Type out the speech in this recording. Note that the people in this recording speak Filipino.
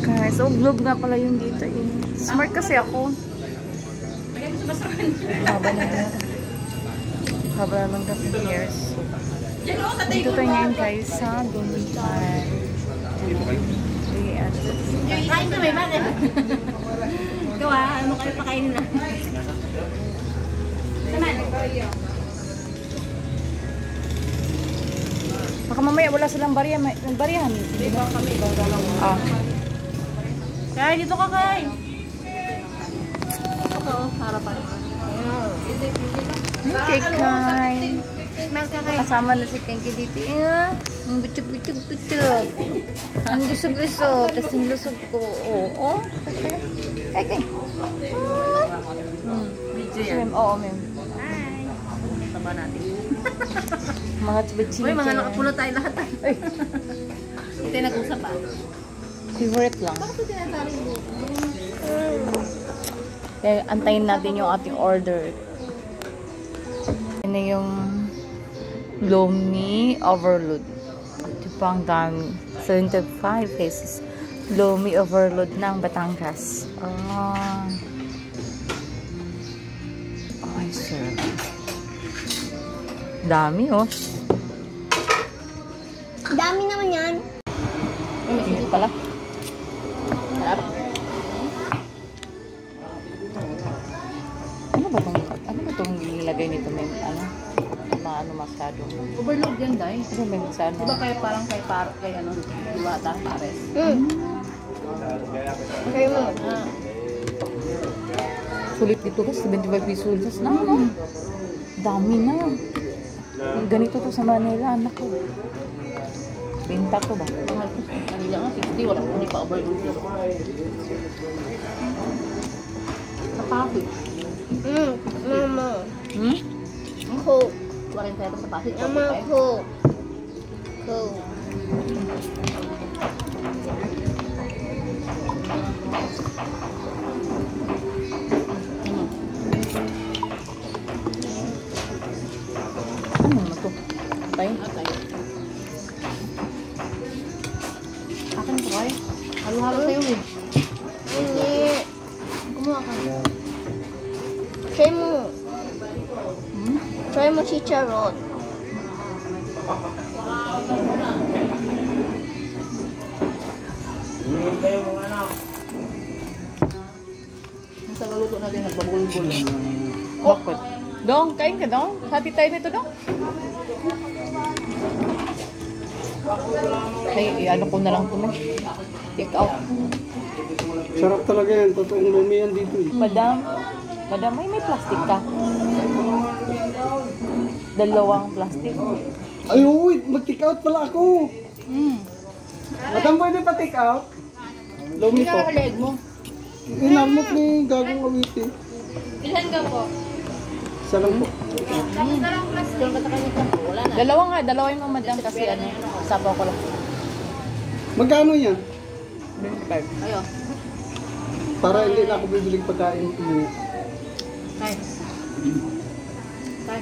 Guys, so globe nga pala yung dito eh. Smart kasi ako. Haba na lang ng years. Dito tayo ngayon guys sa Dumitan. Kain kami, bakit? Gawa, ano kayo pakainin na? Naman. Baka mamaya wala silang bariyan. Hindi ba kami? Ah. Kay, dito ka kay. Ito, harapan. Okay, Kai. Smell ka kay. Kasama na si Kenki dito. Ang butug-butug. Ang lusog-lusog. Tapos yung lusog ko. Oo. Okay. Video yan. Oo, ma'am. Hi. Tama natin. Mga tsibitsini. Uy, mga nakapulo tayo lahat. Ay. Hindi nag-usap pa. Favorite lang. Bakit ito tinasaling mo? Kaya antayin natin yung ating order. Yan na yung Lomi Overload. Ito pa ang dami. 75 pesos. Lomi Overload ng Batangas. Ay, sir. Dami, oh. Dami naman yan. Hindi pala. Ano ba itong nilagay nito? May ano masyado? Overload yan, Day. Ano may masyado? Diba kaya parang kay ano, Diwata, Pares? Okay mo. Sulit dito guys, 75 pesos na. Dami na. Ganito to sa Manila, anak ko. Binta ko ba? Kanila nga, 50, wala ko, hindi pa overload yun. Pasig. Mama. Hmm? Coke. 40 sa Pasig. Mama, Coke. Coke. Ano na to? Tay? Akin to kay. Halo-halo tayo eh. Hindi. Kumuha ka. Try mo. Hmm? Try mo si Charot. Nasa luluto natin nagbabulbul. Bakit? Dong, kain ka dong? Hati tayo nito dong? Ay, ano ko na lang ito na. Take out. Sarap talaga yan. Totoong lumi yan dito eh. Madam, may plastic ka. Dalawang plastic. Ay, uy, mag-take out pala ako. Madam, pwede pa take out? Lumi po. leg mo. Inamot ni gagong awiti. Ilan ka po? Isa lang po. Dalawang plastic. Wala na. Dalawa yung mga madam kasi ano, sabaw ko lang. Magkano yan? 25. Ayo. Para hindi na ako bibiling pagkain. Tay. Tay.